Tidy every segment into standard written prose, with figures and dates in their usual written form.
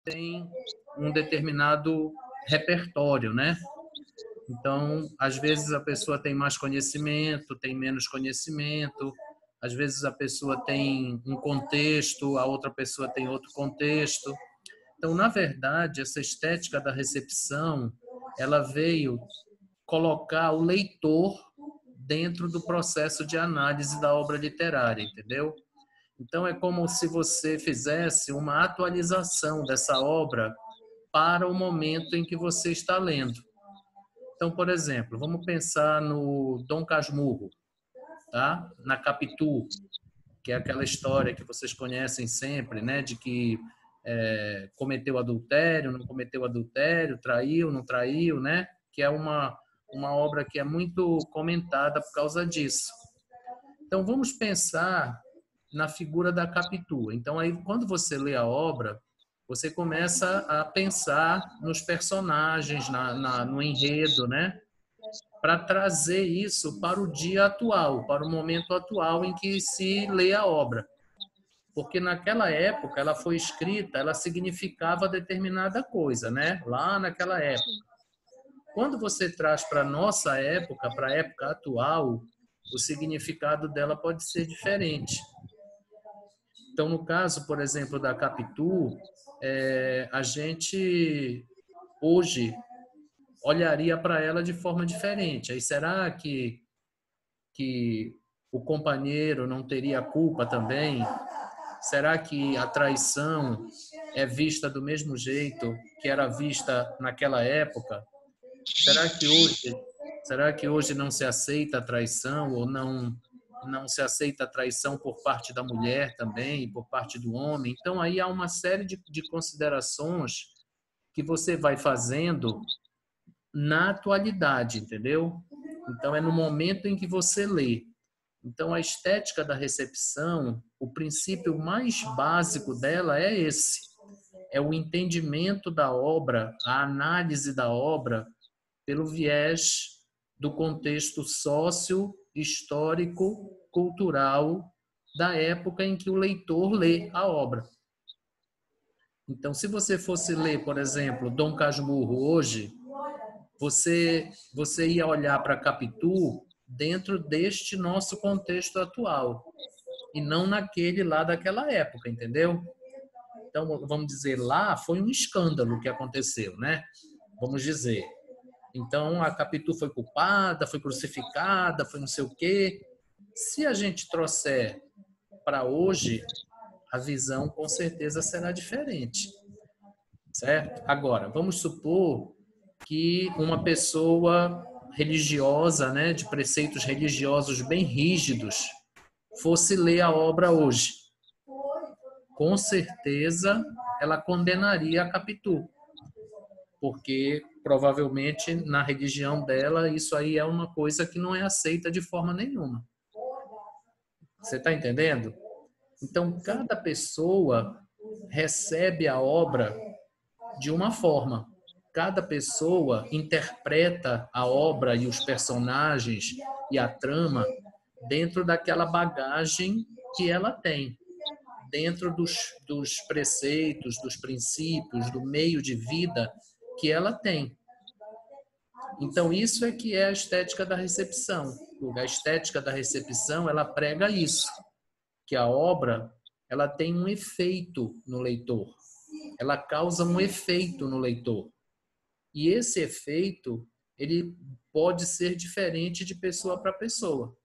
tem um determinado repertório, né? Então, às vezes a pessoa tem mais conhecimento, tem menos conhecimento, às vezes a pessoa tem um contexto, a outra pessoa tem outro contexto. Então, na verdade, essa estética da recepção, ela veio colocar o leitor dentro do processo de análise da obra literária, entendeu? Então, é como se você fizesse uma atualização dessa obra para o momento em que você está lendo. Então, por exemplo, vamos pensar no Dom Casmurro, tá? Na Capitu, que é aquela história que vocês conhecem sempre, né? De que cometeu adultério, não cometeu adultério, traiu, não traiu, né? Que é uma obra que é muito comentada por causa disso. Então, vamos pensar na figura da Capitu. Então, aí, quando você lê a obra, você começa a pensar nos personagens, no enredo, né? Para trazer isso para o dia atual, para o momento atual em que se lê a obra. Porque naquela época ela foi escrita, ela significava determinada coisa, né? Lá naquela época. Quando você traz para a nossa época, para a época atual, o significado dela pode ser diferente. Então, no caso, por exemplo, da Capitu, a gente hoje olharia para ela de forma diferente. Aí será que o companheiro não teria culpa também? Será que a traição é vista do mesmo jeito que era vista naquela época? Será que hoje não se aceita a traição ou não se aceita a traição por parte da mulher também, por parte do homem? Então aí há uma série de considerações que você vai fazendo na atualidade, entendeu? Então é no momento em que você lê. Então a estética da recepção, o princípio mais básico dela é esse. É o entendimento da obra, a análise da obra pelo viés do contexto sócio, histórico, cultural da época em que o leitor lê a obra. Então, se você fosse ler, por exemplo, Dom Casmurro hoje, você ia olhar para Capitu dentro deste nosso contexto atual e não naquele lá daquela época, entendeu? Então, vamos dizer, lá foi um escândalo que aconteceu, né? Vamos dizer. Então, a Capitu foi culpada, foi crucificada, foi não sei o quê. Se a gente trouxer para hoje, a visão com certeza será diferente, certo? Agora, vamos supor que uma pessoa religiosa, né, de preceitos religiosos bem rígidos, fosse ler a obra hoje. Com certeza, ela condenaria a Capitu, porque provavelmente na religião dela isso aí é uma coisa que não é aceita de forma nenhuma. Você está entendendo? Então, cada pessoa recebe a obra de uma forma. Cada pessoa interpreta a obra e os personagens e a trama dentro daquela bagagem que ela tem, dentro dos preceitos, dos princípios, do meio de vida que ela tem. Então, isso é que é a estética da recepção. A estética da recepção, ela prega isso, que a obra ela tem um efeito no leitor. Ela causa um efeito no leitor. E esse efeito, ele pode ser diferente de pessoa para pessoa.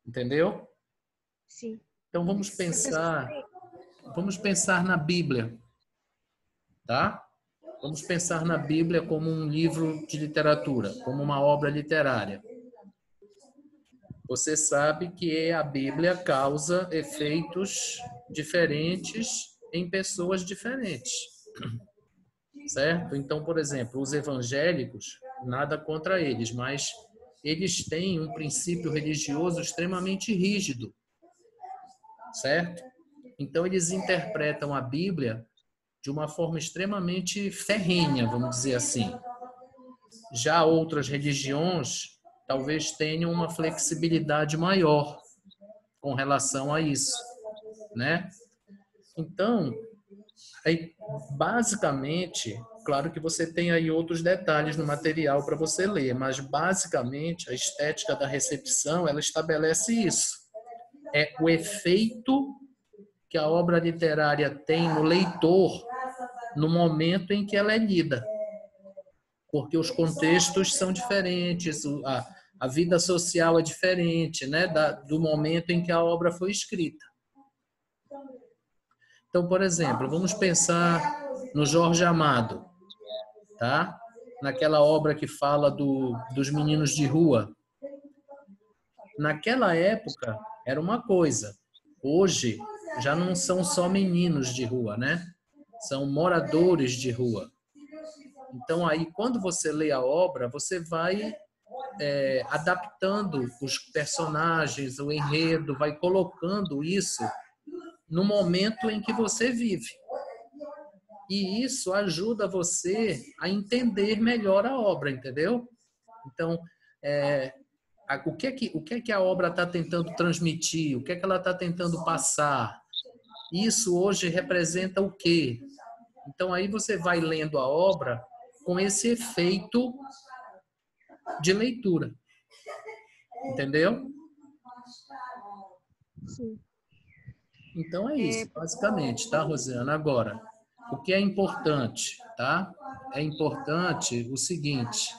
Entendeu? Sim. Então vamos pensar na Bíblia, tá? Vamos pensar na Bíblia como um livro de literatura, como uma obra literária. Você sabe que a Bíblia causa efeitos diferentes em pessoas diferentes. Certo? Então, por exemplo, os evangélicos, nada contra eles, mas eles têm um princípio religioso extremamente rígido, certo? Então, eles interpretam a Bíblia de uma forma extremamente ferrenha, vamos dizer assim. Já outras religiões talvez tenham uma flexibilidade maior com relação a isso, né? Então, Aí, basicamente, claro que você tem aí outros detalhes no material para você ler, mas basicamente a estética da recepção, ela estabelece isso. É o efeito que a obra literária tem no leitor no momento em que ela é lida. Porque os contextos são diferentes, a vida social é diferente, né, do momento em que a obra foi escrita. Então, por exemplo, vamos pensar no Jorge Amado, tá? Naquela obra que fala dos meninos de rua. Naquela época era uma coisa. Hoje já não são só meninos de rua, né? São moradores de rua. Então aí, quando você lê a obra, você vai adaptando os personagens, o enredo, vai colocando isso no momento em que você vive. E isso ajuda você a entender melhor a obra, entendeu? Então, o que é que a obra está tentando transmitir? O que é que ela está tentando passar? Isso hoje representa o quê? Então, aí você vai lendo a obra com esse efeito de leitura. Entendeu? Sim. Então é isso, basicamente, tá, Rosiana? Agora, o que é importante, tá? É importante o seguinte: